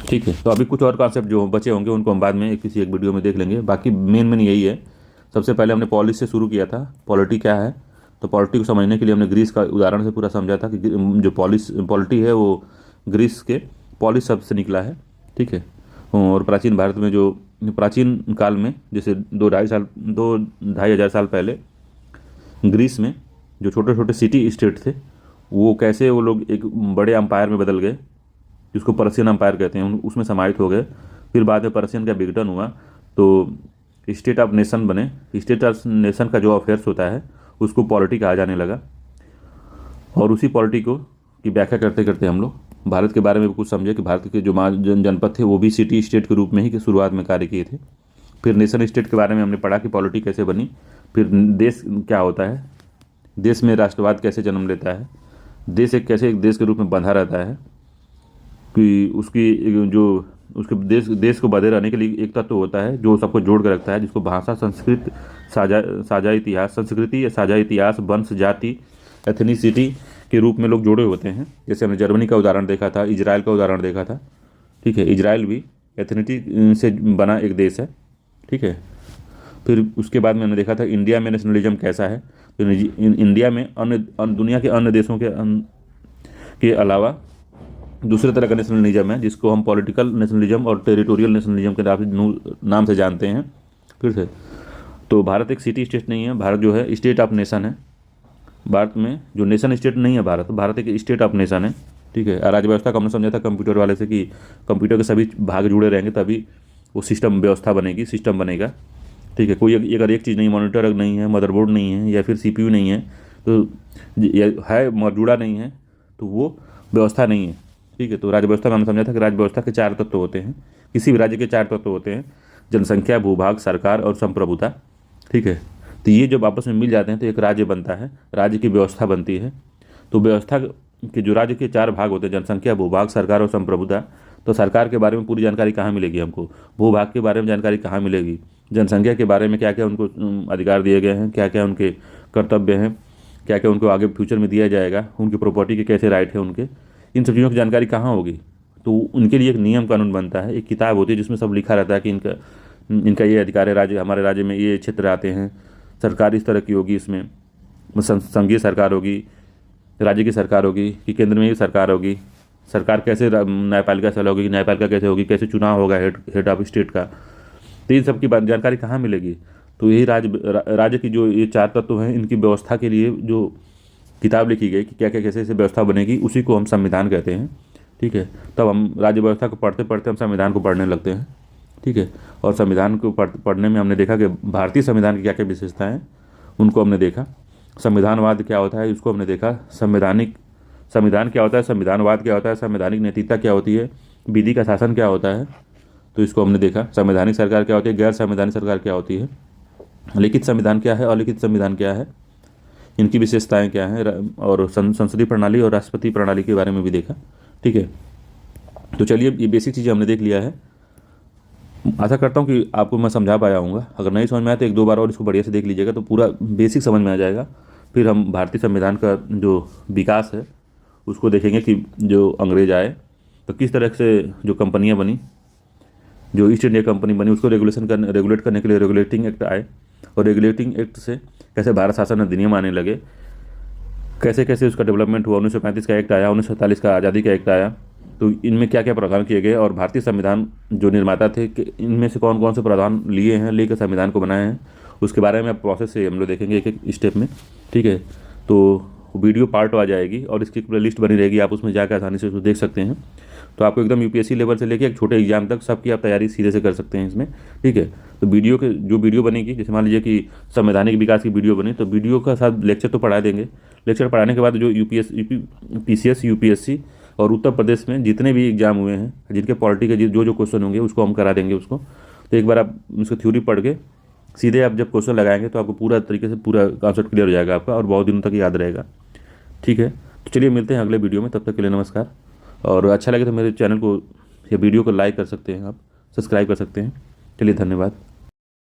ठीक है, तो अभी कुछ और कॉन्सेप्ट जो बचे होंगे उनको हम बाद में किसी एक वीडियो में देख लेंगे। बाकी मेन यही है। सबसे पहले हमने पॉलिस से शुरू किया था, पॉलिटी क्या है, तो पॉलिटी को समझने के लिए हमने ग्रीस का उदाहरण से पूरा समझा था कि जो पॉलिटी है वो ग्रीस के पॉलिस शब्द से निकला है। ठीक है, और प्राचीन भारत में जो प्राचीन काल में जैसे 2-2.5 हज़ार साल पहले ग्रीस में जो छोटे छोटे सिटी स्टेट थे वो कैसे वो लोग एक बड़े अम्पायर में बदल गए जिसको पर्शियन अम्पायर कहते हैं, उसमें समाहित हो गए। फिर बाद में पर्शियन का विघटन हुआ तो स्टेट ऑफ नेशन बने। स्टेट ऑफ नेशन का जो अफेयर्स होता है उसको पॉलिटी कहा जाने लगा, और उसी पॉलिटी को की व्याख्या करते करते हम लोग भारत के बारे में भी कुछ समझे कि भारत के जो जनपद थे वो भी सिटी स्टेट के रूप में ही शुरुआत में कार्य किए थे। फिर नेशन स्टेट के बारे में हमने पढ़ा कि पॉलिटी कैसे बनी, फिर देश क्या होता है, देश में राष्ट्रवाद कैसे जन्म लेता है, देश एक देश के रूप में बंधा रहता है कि उसके देश को बंधे रहने के लिए एक तत्व होता है जो सबको जोड़ कर रखता है, जिसको भाषा, संस्कृति, साझा इतिहास, वंश, जाति, एथनिसिटी के रूप में लोग जुड़े होते हैं। जैसे हमने जर्मनी का उदाहरण देखा था, इजराइल का उदाहरण देखा था। ठीक है, इजराइल भी एथनिटी से बना एक देश है। ठीक है, फिर उसके बाद मैंने देखा था इंडिया में नेशनलिज्म कैसा है। तो इंडिया में दुनिया के अन्य देशों के अलावा दूसरे तरह का नेशनलिज्म है जिसको हम पॉलिटिकल नेशनलिज्म और टेरिटोरियल नेशनलिज्म के नाम से जानते हैं। फिर से तो भारत एक सिटी स्टेट नहीं है, भारत जो है स्टेट ऑफ नेशन है। भारत में जो नेशन स्टेट नहीं है, भारत एक स्टेट ऑफ नेशन है। ठीक है, राज्य व्यवस्था का हमने समझा था कंप्यूटर वाले से कि कंप्यूटर के सभी भाग जुड़े रहेंगे तभी वो सिस्टम व्यवस्था बनेगी, सिस्टम बनेगा। ठीक है, कोई अगर एक चीज़ नहीं, मॉनिटर नहीं है, मदरबोर्ड नहीं है या फिर सीपीयू नहीं है तो जुड़ा नहीं है तो वो व्यवस्था नहीं है। ठीक है, तो राज्य व्यवस्था में हमने समझा था कि राज्य व्यवस्था के 4 तत्व होते हैं, किसी भी राज्य के 4 तत्व होते हैं, जनसंख्या, भूभाग, सरकार और संप्रभुता। ठीक है, तो ये जब आपस में मिल जाते हैं तो एक राज्य बनता है, राज्य की व्यवस्था बनती है। तो व्यवस्था के जो राज्य के 4 भाग होते हैं, जनसंख्या, भूभाग, सरकार और संप्रभुता, तो सरकार के बारे में पूरी जानकारी कहाँ मिलेगी हमको, भूभाग के बारे में जानकारी कहाँ मिलेगी, जनसंख्या के बारे में क्या क्या उनको अधिकार दिए गए हैं, क्या क्या उनके कर्तव्य हैं, क्या क्या उनको आगे फ्यूचर में दिया जाएगा, उनकी प्रॉपर्टी के कैसे राइट है उनके, इन सब चीज़ों की जानकारी कहाँ होगी। तो उनके लिए एक नियम कानून बनता है, एक किताब होती है जिसमें सब लिखा रहता है कि इनका ये अधिकार है, राज्य हमारे राज्य में ये क्षेत्र आते हैं, सरकार इस तरह की होगी, इसमें संघीय सरकार होगी, राज्य की सरकार होगी कि केंद्र में ही सरकार होगी, सरकार कैसे न्यायपालिका से होगी, न्यायपालिका कैसे होगी, कैसे चुनाव होगा हेड ऑफ स्टेट का। तो इन सब की जानकारी कहाँ मिलेगी। तो यही राज्य की जो ये 4 तत्व हैं इनकी व्यवस्था के लिए जो किताब लिखी गई कि क्या क्या कैसे ऐसे व्यवस्था बनेगी, उसी को हम संविधान कहते हैं। ठीक है, तब हम राज्य व्यवस्था को पढ़ते पढ़ते हम संविधान को पढ़ने लगते हैं। ठीक है, और संविधान को पढ़ने में हमने देखा कि भारतीय संविधान की क्या क्या विशेषताएं हैं उनको हमने देखा। संविधानवाद क्या होता है उसको हमने देखा, संविधान क्या होता है, संविधानवाद क्या होता है, संवैधानिक नैतिकता क्या होती है, विधि का शासन क्या होता है, तो इसको हमने देखा। संवैधानिक सरकार क्या होती है, गैर संवैधानिक सरकार क्या होती है, लिखित संविधान क्या है, अलिखित संविधान क्या है, इनकी विशेषताएं क्या हैं, और संसदीय प्रणाली और राष्ट्रपति प्रणाली के बारे में भी देखा। ठीक है, तो चलिए ये बेसिक चीज़ें हमने देख लिया है। आशा करता हूँ कि आपको मैं समझा पाया हूँगा। अगर नहीं समझ में आया तो एक दो बार और इसको बढ़िया से देख लीजिएगा, तो पूरा बेसिक समझ में आ जाएगा। फिर हम भारतीय संविधान का जो विकास है उसको देखेंगे कि जो अंग्रेज आए तो किस तरह से जो कंपनियां बनी, जो ईस्ट इंडिया कंपनी बनी, उसको रेगुलेट करने के लिए रेगुलेटिंग एक्ट आए, और रेगुलेटिंग एक्ट से कैसे भारत शासन अधिनियम आने लगे, कैसे कैसे उसका डेवलपमेंट हुआ। 1935 का एक्ट आया, 1947 का आज़ादी का एक्ट आया। तो इनमें क्या क्या प्रावधान किए गए, और भारतीय संविधान जो निर्माता थे कि इनमें से कौन कौन से प्रावधान लिए हैं, लेकर संविधान को बनाए हैं, उसके बारे में अब प्रोसेस से हम लोग देखेंगे एक एक स्टेप में। ठीक है, तो वीडियो पार्ट आ जाएगी और इसकी प्ले लिस्ट बनी रहेगी, आप उसमें जाकर आसानी से उसको देख सकते हैं। तो आपको एकदम यूपीएससी लेवल से लेकर एक छोटे एग्जाम तक सबकी आप तैयारी सीधे से कर सकते हैं इसमें। ठीक है, तो वीडियो के जो वीडियो बनेगी, जैसे मान लीजिए कि संवैधानिक विकास की वीडियो बनी, तो वीडियो का साथ लेक्चर तो पढ़ा देंगे। लेक्चर पढ़ाने के बाद जो पीसीएस, यूपीएससी और उत्तर प्रदेश में जितने भी एग्जाम हुए हैं, जिनके पॉलिटी के जो जो क्वेश्चन होंगे उसको हम करा देंगे उसको। तो एक बार आप उसको थ्योरी पढ़ के सीधे आप जब क्वेश्चन लगाएंगे तो आपको पूरा तरीके से पूरा कॉन्सेप्ट क्लियर हो जाएगा आपका, और बहुत दिनों तक याद रहेगा। ठीक है, तो चलिए मिलते हैं अगले वीडियो में, तब तक के लिए नमस्कार। और अच्छा लगे तो मेरे चैनल को या वीडियो को लाइक कर सकते हैं, आप सब्सक्राइब कर सकते हैं। चलिए धन्यवाद।